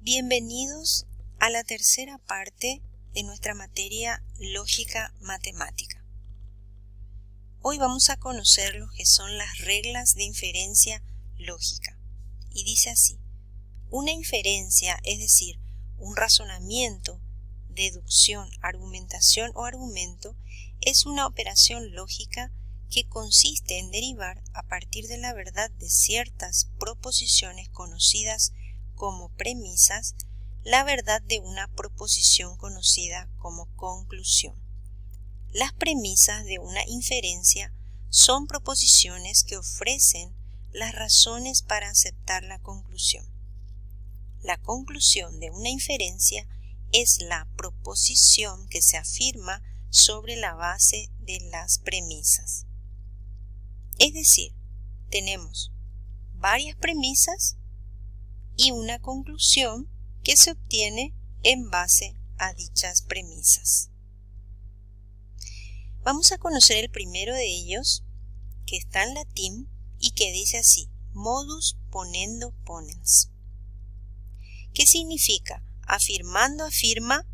Bienvenidos a la tercera parte de nuestra materia lógica matemática. Hoy vamos a conocer lo que son las reglas de inferencia lógica. Y dice así: una inferencia, es decir, un razonamiento, deducción, argumentación o argumento, es una operación lógica que consiste en derivar a partir de la verdad de ciertas proposiciones conocidas como premisas, la verdad de una proposición conocida como conclusión. Las premisas de una inferencia son proposiciones que ofrecen las razones para aceptar la conclusión. La conclusión de una inferencia es la proposición que se afirma sobre la base de las premisas. Es decir, tenemos varias premisas y una conclusión que se obtiene en base a dichas premisas. Vamos a conocer el primero de ellos, que está en latín y que dice así: modus ponendo ponens, que significa afirmando afirma,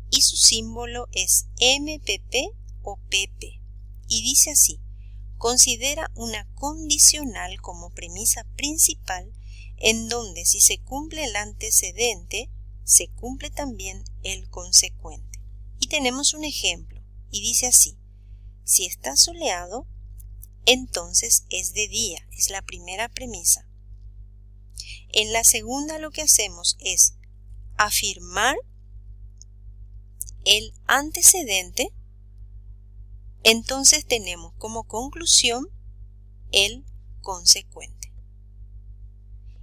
y su símbolo es MPP o PP, y dice así: considera una condicional como premisa principal en donde si se cumple el antecedente, se cumple también el consecuente. Y tenemos un ejemplo, y dice así: si está soleado, entonces es de día, es la primera premisa. En la segunda lo que hacemos es afirmar el antecedente, entonces tenemos como conclusión el consecuente.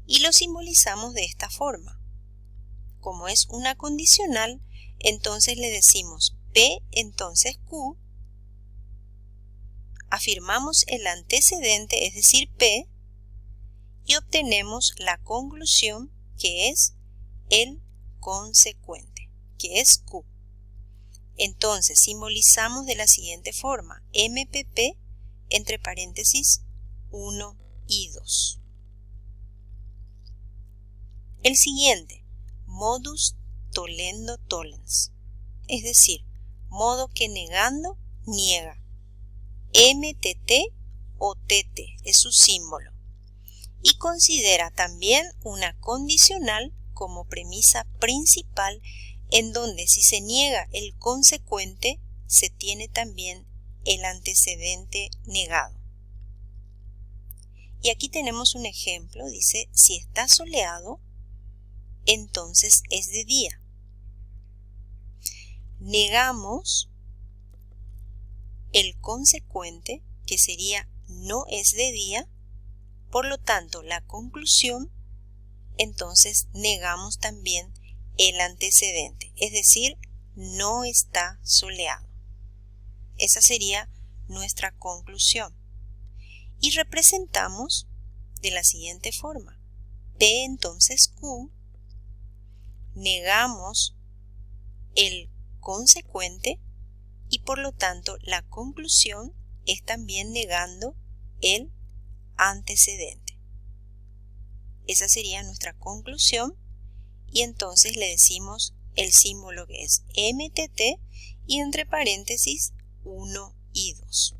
Y lo simbolizamos de esta forma. Como es una condicional, entonces le decimos P, entonces Q, afirmamos el antecedente, es decir, P, y obtenemos la conclusión, que es el consecuente, que es Q. Entonces simbolizamos de la siguiente forma: MPP entre paréntesis 1 y 2. El siguiente, modus tollendo tollens, es decir, modo que negando niega. MTT o TT es su símbolo. Y considera también una condicional como premisa principal en donde si se niega el consecuente, se tiene también el antecedente negado. Y aquí tenemos un ejemplo, dice: si está soleado, entonces es de día. Negamos el consecuente, que sería no es de día, por lo tanto la conclusión, entonces negamos también el antecedente, es decir, no está soleado. Esa sería nuestra conclusión. Y representamos de la siguiente forma: P entonces Q, negamos el consecuente y por lo tanto la conclusión es también negando el antecedente. Esa sería nuestra conclusión y entonces le decimos el símbolo, que es MTT y entre paréntesis 1 y 2.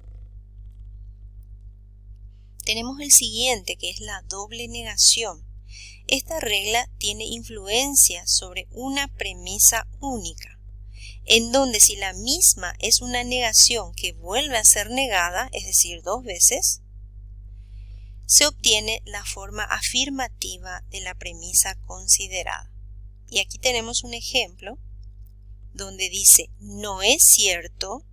Tenemos el siguiente, que es la doble negación. Esta regla tiene influencia sobre una premisa única, en donde si la misma es una negación que vuelve a ser negada, es decir, dos veces, se obtiene la forma afirmativa de la premisa considerada. Y aquí tenemos un ejemplo donde dice: no es cierto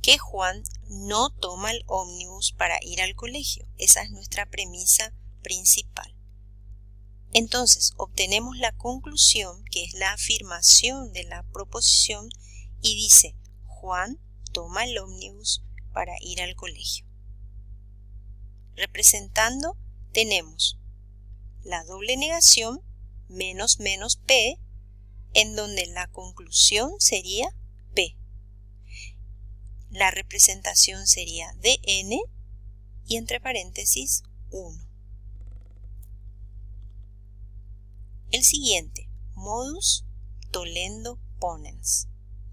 que Juan no toma el ómnibus para ir al colegio. Esa es nuestra premisa principal. Entonces obtenemos la conclusión, que es la afirmación de la proposición, y dice: Juan toma el ómnibus para ir al colegio. Representando tenemos la doble negación menos menos P, en donde la conclusión sería P. La representación sería DN y entre paréntesis 1. El siguiente, modus tollendo ponens,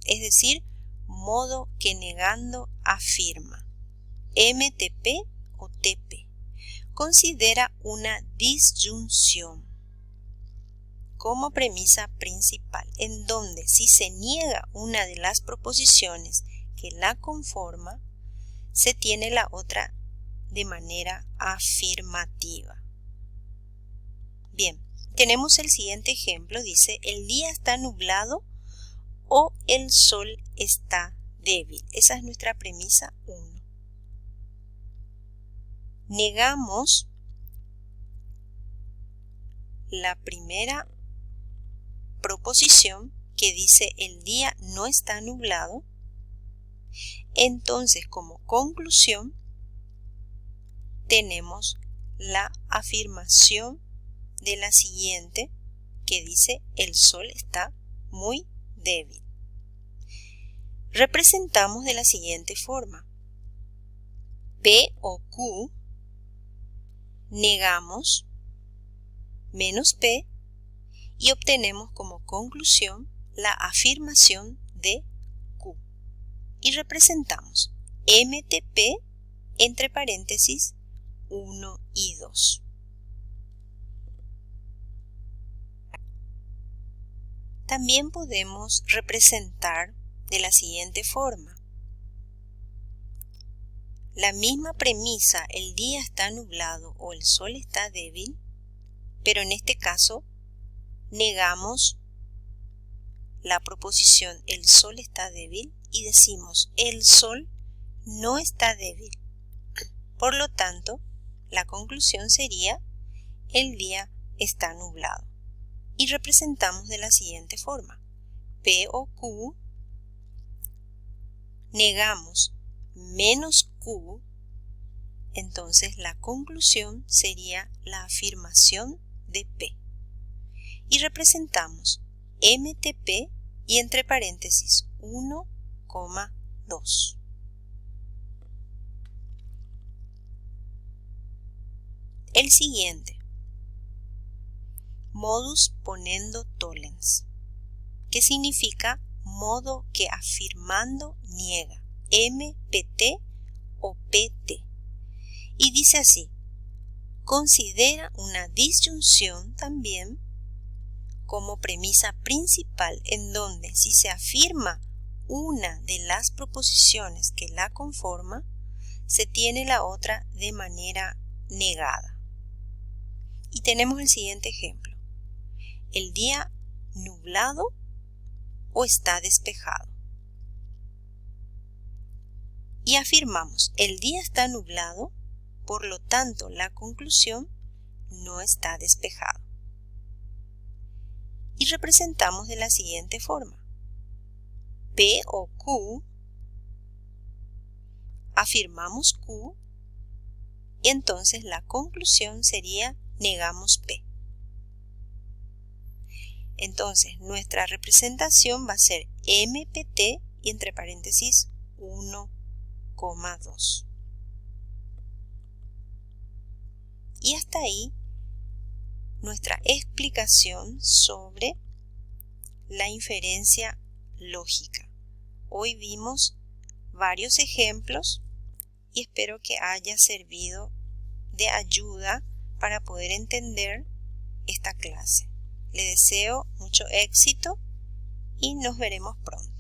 es decir, modo que negando afirma. MTP o TP. Considera una disyunción como premisa principal, en donde si se niega una de las proposiciones que la conforma, se tiene la otra de manera afirmativa. Bien, tenemos el siguiente ejemplo, dice, el día está nublado o el sol está débil. Esa es nuestra premisa 1. Negamos la primera proposición que dice el día no está nublado. Entonces, como conclusión, tenemos la afirmación de la siguiente que dice el sol está muy débil. Representamos de la siguiente forma. P o Q, negamos menos P y obtenemos como conclusión la afirmación de Q. Y representamos MTP entre paréntesis 1 y 2. También podemos representar de la siguiente forma. La misma premisa, el día está nublado o el sol está débil, pero en este caso negamos la proposición el sol está débil y decimos el sol no está débil. Por lo tanto, la conclusión sería el día está nublado. Y representamos de la siguiente forma. P o Q, negamos menos Q, entonces la conclusión sería la afirmación de P. Y representamos MTP y entre paréntesis 1, 2. El siguiente, modus ponendo tollens, que significa modo que afirmando niega, MPT o PT. Y dice así, considera una disyunción también como premisa principal en donde si se afirma una de las proposiciones que la conforma, se tiene la otra de manera negada. Y tenemos el siguiente ejemplo. El día nublado o está despejado. Y afirmamos, el día está nublado, por lo tanto la conclusión no está despejado. Y representamos de la siguiente forma. P o Q, afirmamos Q, y entonces la conclusión sería negamos P. Entonces nuestra representación va a ser MPT y entre paréntesis 1, 2. Y hasta ahí nuestra explicación sobre la inferencia lógica. Hoy vimos varios ejemplos y espero que haya servido de ayuda para poder entender esta clase. Le deseo mucho éxito y nos veremos pronto.